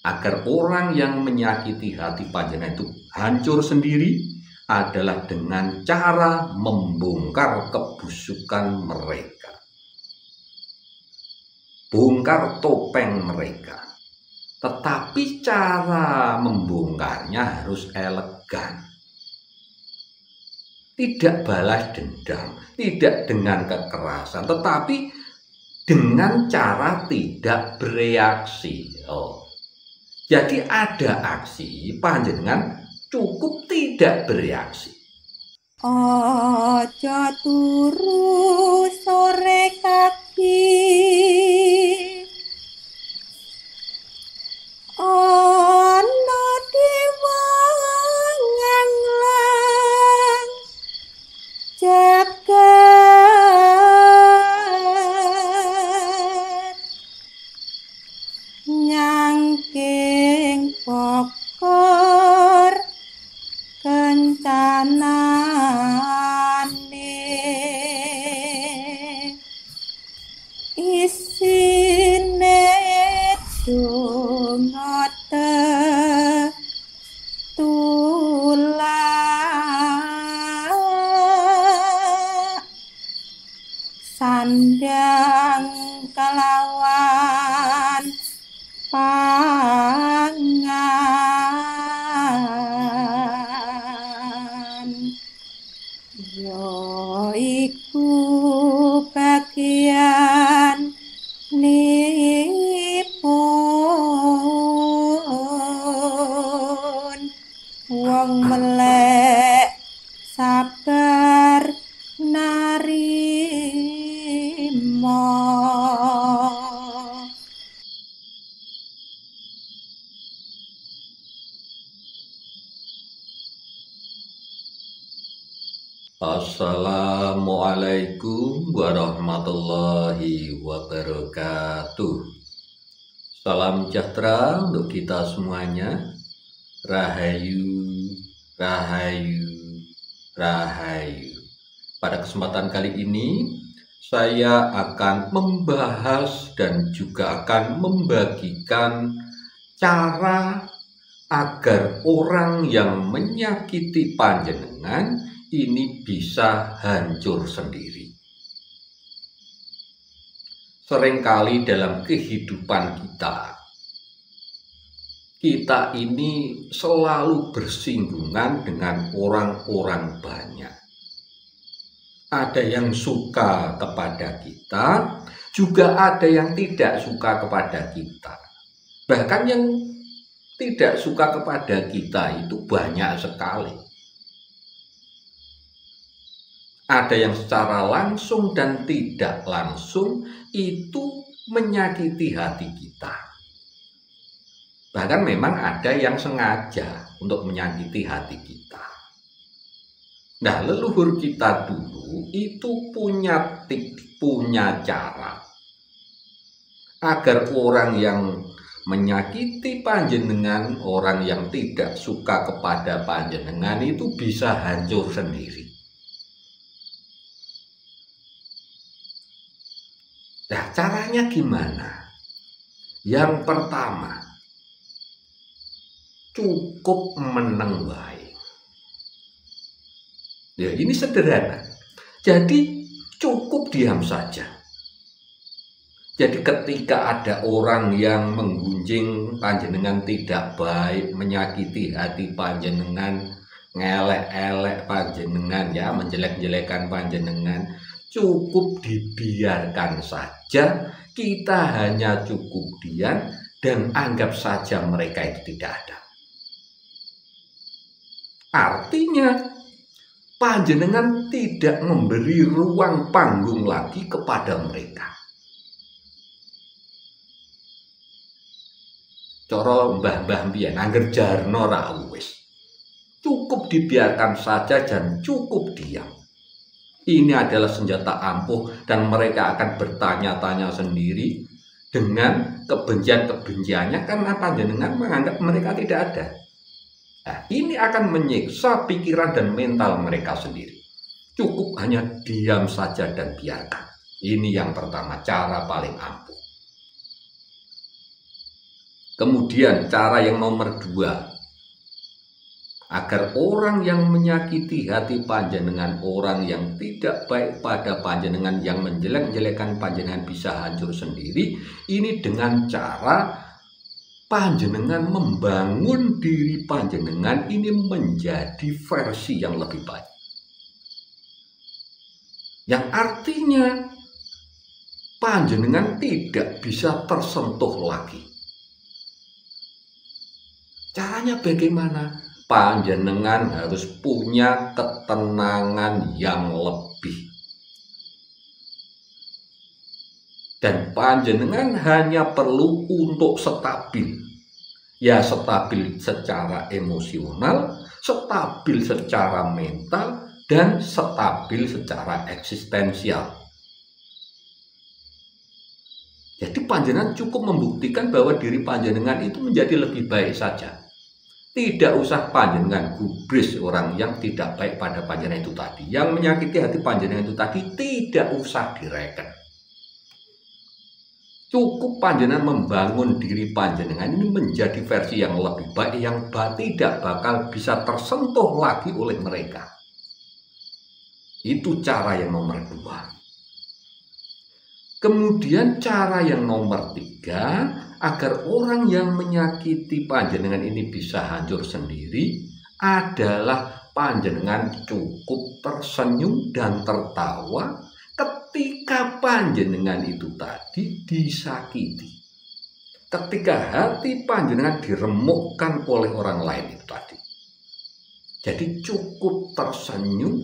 agar orang yang menyakiti hati panjenengan itu hancur sendiri adalah dengan cara membongkar kebusukan mereka, bongkar topeng mereka. Tetapi cara membongkarnya harus elegan, tidak balas dendam, tidak dengan kekerasan, tetapi dengan cara tidak bereaksi. Jadi ada aksi, panjenengan cukup tidak bereaksi. Ojo turu sore kaki, ono diwangang lang jagat nyangking pokor kencanane isine dungote tulak sandang kelawan pangan iku bagian nipun wong melek sabar narima. Assalamualaikum warahmatullahi wabarakatuh. Salam sejahtera untuk kita semuanya. Rahayu, rahayu, rahayu. Pada kesempatan kali ini saya akan membahas dan juga akan membagikan cara agar orang yang menyakiti panjenengan ini bisa hancur sendiri. Seringkali dalam kehidupan kita ini selalu bersinggungan dengan orang-orang banyak. Ada yang suka kepada kita, juga ada yang tidak suka kepada kita. Bahkan yang tidak suka kepada kita itu banyak sekali. Ada yang secara langsung dan tidak langsung itu menyakiti hati kita. Bahkan memang ada yang sengaja untuk menyakiti hati kita. Nah, leluhur kita dulu itu punya cara agar orang yang menyakiti panjenengan, orang yang tidak suka kepada panjenengan itu bisa hancur sendiri. Nah, caranya gimana? Yang pertama, cukup meneng wae. Ya, ini sederhana. Jadi cukup diam saja. Jadi ketika ada orang yang menggunjing panjenengan tidak baik, menyakiti hati panjenengan, ngelek-elek panjenengan, ya, menjelek-jelekan panjenengan, cukup dibiarkan saja, kita hanya cukup diam dan anggap saja mereka itu tidak ada. Artinya, panjenengan tidak memberi ruang panggung lagi kepada mereka. Cara mbah-mbah mbiyen angger jarno ra wis. Cukup dibiarkan saja dan cukup diam. Ini adalah senjata ampuh dan mereka akan bertanya-tanya sendiri dengan kebencian-kebenciannya karena panjenengan menganggap mereka tidak ada. Nah, ini akan menyiksa pikiran dan mental mereka sendiri. Cukup hanya diam saja dan biarkan. Ini yang pertama, cara paling ampuh. Kemudian cara yang nomor 2, agar orang yang menyakiti hati panjenengan, orang yang tidak baik pada panjenengan, yang menjelek-jelekan panjenengan bisa hancur sendiri, ini dengan cara panjenengan membangun diri panjenengan ini menjadi versi yang lebih baik. Yang artinya panjenengan tidak bisa tersentuh lagi. Caranya bagaimana? Panjenengan harus punya ketenangan yang lebih. Dan panjenengan hanya perlu untuk stabil. Ya, stabil secara emosional, stabil secara mental, dan stabil secara eksistensial. Jadi panjenengan cukup membuktikan bahwa diri panjenengan itu menjadi lebih baik saja. Tidak usah panjenengan gubris orang yang tidak baik pada panjenengan itu tadi. Yang menyakiti hati panjenengan itu tadi tidak usah direken. Cukup panjenengan membangun diri panjenengan ini menjadi versi yang lebih baik, yang tidak bakal bisa tersentuh lagi oleh mereka. Itu cara yang nomor 2. Kemudian cara yang nomor 3, agar orang yang menyakiti panjenengan ini bisa hancur sendiri, adalah panjenengan cukup tersenyum dan tertawa ketika panjenengan itu tadi disakiti. Ketika hati panjenengan diremukkan oleh orang lain itu tadi. Jadi cukup tersenyum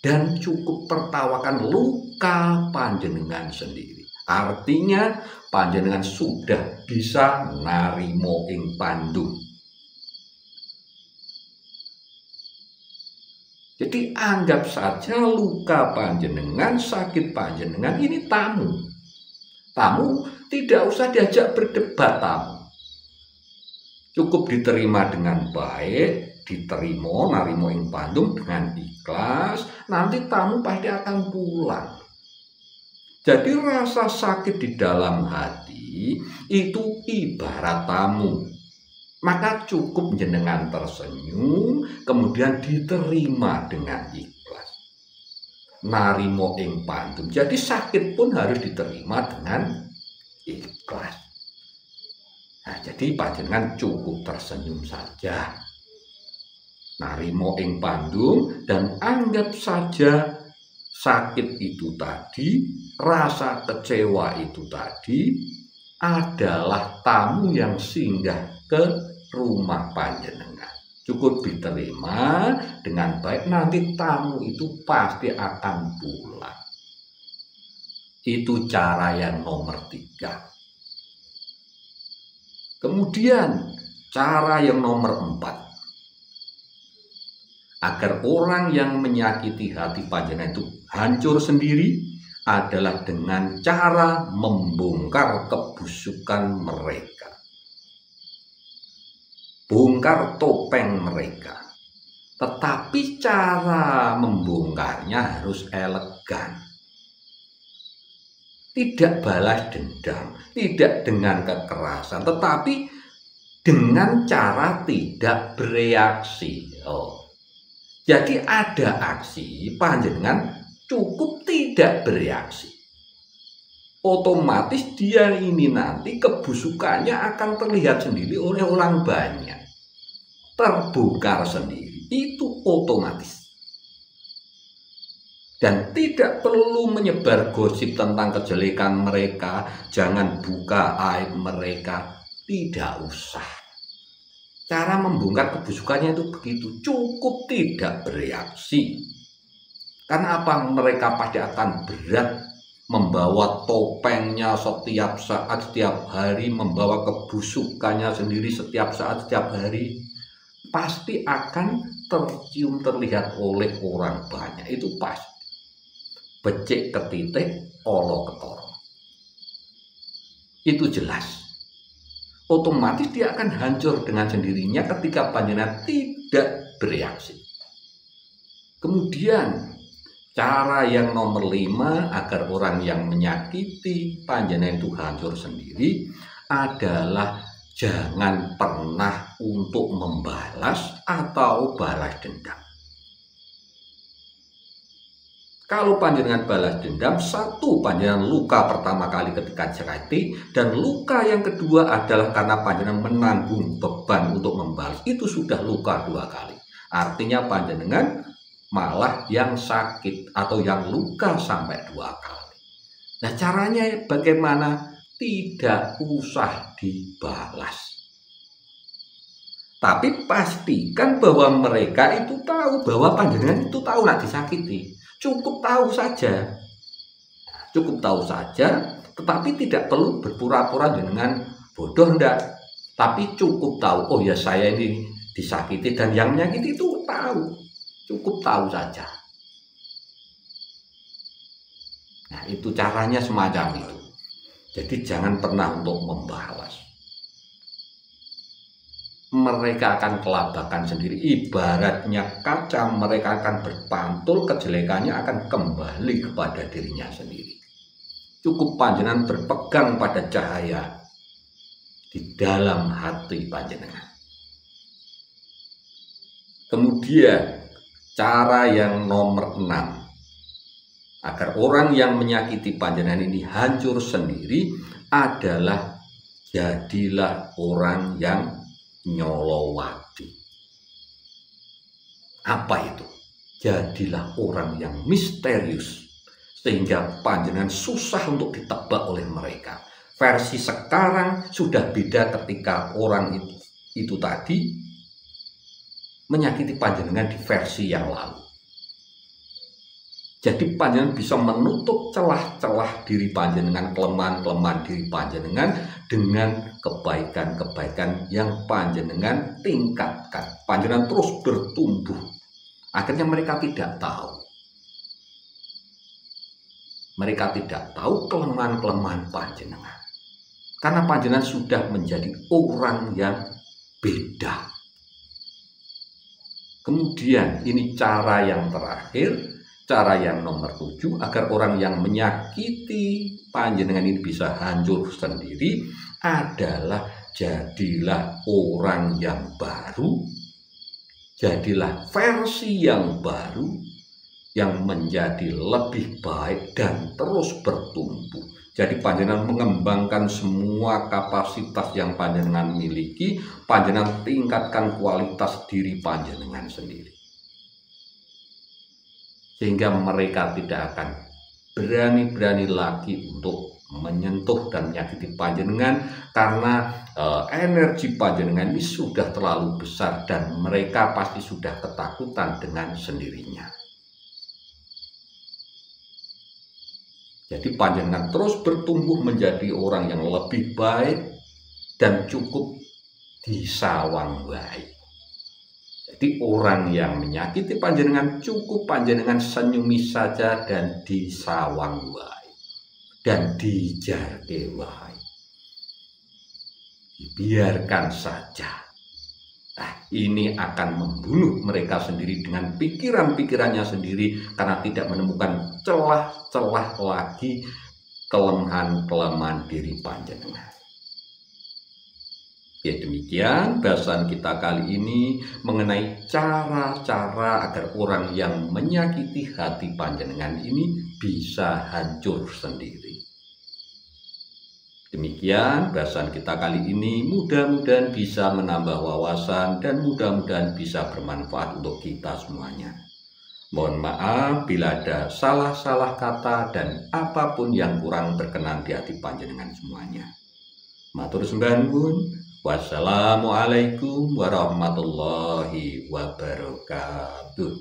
dan cukup tertawakan luka panjenengan sendiri. Artinya panjenengan sudah bisa narimo ing pandung. Jadi anggap saja luka panjenengan, sakit panjenengan ini tamu. Tamu tidak usah diajak berdebat tamu. Cukup diterima dengan baik, diterima narimo ing pandung dengan ikhlas, nanti tamu pasti akan pulang. Jadi rasa sakit di dalam hati itu ibarat tamu. Maka cukup jenengan tersenyum, kemudian diterima dengan ikhlas. Narimo ing pandum. Jadi sakit pun harus diterima dengan ikhlas. Nah, jadi panjenengan cukup tersenyum saja. Narimo ing pandum dan anggap saja sakit itu tadi, rasa kecewa itu tadi adalah tamu yang singgah ke rumah panjenengan. Cukup diterima dengan baik, nanti tamu itu pasti akan pulang. Itu cara yang nomor 3. Kemudian cara yang nomor 4. Agar orang yang menyakiti hati panjenengan itu hancur sendiri adalah dengan cara membongkar kebusukan mereka. Bongkar topeng mereka. Tetapi cara membongkarnya harus elegan. Tidak balas dendam, tidak dengan kekerasan, tetapi dengan cara tidak bereaksi. Jadi ada aksi, panjenengan cukup tidak bereaksi. Otomatis dia ini nanti kebusukannya akan terlihat sendiri oleh orang banyak. Terbongkar sendiri, itu otomatis. Dan tidak perlu menyebar gosip tentang kejelekan mereka, jangan buka aib mereka, tidak usah. Cara membongkar kebusukannya itu begitu, cukup tidak bereaksi. Karena apa? Mereka pasti akan berat membawa topengnya setiap saat, setiap hari, membawa kebusukannya sendiri setiap saat, setiap hari. Pasti akan tercium, terlihat oleh orang banyak, itu pasti. Becik ketitik, olo ketoro. Itu jelas. Otomatis dia akan hancur dengan sendirinya ketika panjenengan tidak bereaksi. Kemudian cara yang nomor 5 agar orang yang menyakiti panjenengan itu hancur sendiri adalah jangan pernah untuk membalas atau balas dendam. Kalau panjenengan balas dendam, satu, panjenengan luka pertama kali ketika Jakati, dan luka yang kedua adalah karena panjenengan menanggung beban untuk membalas. Itu sudah luka 2 kali. Artinya panjenengan malah yang sakit atau yang luka sampai 2 kali. Nah, caranya bagaimana? Tidak usah dibalas. Tapi pastikan bahwa mereka itu tahu bahwa panjenengan itu tahu nak disakiti. Cukup tahu saja, tetapi tidak perlu berpura-pura dengan bodoh, enggak. Tapi cukup tahu, oh ya saya ini disakiti dan yang menyakiti itu tahu, cukup tahu saja. Nah, itu caranya semacam itu. Jadi jangan pernah untuk membalas. Mereka akan kelabakan sendiri, ibaratnya kaca, mereka akan berpantul, kejelekannya akan kembali kepada dirinya sendiri. Cukup panjenengan berpegang pada cahaya di dalam hati panjenengan. Kemudian cara yang nomor 6 agar orang yang menyakiti panjenengan ini hancur sendiri adalah jadilah orang yang nyolowati. Apa itu? Jadilah orang yang misterius sehingga panjenengan susah untuk ditebak oleh mereka. Versi sekarang sudah beda ketika orang itu tadi menyakiti panjenengan di versi yang lalu. Jadi panjenengan bisa menutup celah-celah diri panjenengan, kelemahan-kelemahan diri panjenengan dengan kebaikan-kebaikan yang panjenengan tingkatkan. Panjenengan terus bertumbuh. Akhirnya mereka tidak tahu. Mereka tidak tahu kelemahan-kelemahan panjenengan. Karena panjenengan sudah menjadi orang yang beda. Kemudian ini cara yang terakhir. Cara yang nomor 7 agar orang yang menyakiti panjenengan ini bisa hancur sendiri adalah jadilah orang yang baru, jadilah versi yang baru yang menjadi lebih baik dan terus bertumbuh. Jadi panjenengan mengembangkan semua kapasitas yang panjenengan miliki, panjenengan tingkatkan kualitas diri panjenengan sendiri. Sehingga mereka tidak akan berani-berani lagi untuk menyentuh dan menyakiti panjenengan karena energi panjenengan ini sudah terlalu besar dan mereka pasti sudah ketakutan dengan sendirinya. Jadi panjenengan terus bertumbuh menjadi orang yang lebih baik dan cukup disawang baik. Jadi orang yang menyakiti panjenengan cukup panjenengan senyumi saja dan disawang wae dan dijarke wae. Biarkan saja. Nah, ini akan membunuh mereka sendiri dengan pikiran-pikirannya sendiri karena tidak menemukan celah-celah lagi kelemahan-kelemahan diri panjenengan. Ya, demikian bahasan kita kali ini mengenai cara-cara agar orang yang menyakiti hati panjenengan ini bisa hancur sendiri. Demikian bahasan kita kali ini, mudah-mudahan bisa menambah wawasan dan mudah-mudahan bisa bermanfaat untuk kita semuanya. Mohon maaf bila ada salah-salah kata dan apapun yang kurang berkenan di hati panjenengan semuanya. Matur sembah nuwun. Wassalamualaikum warahmatullahi wabarakatuh.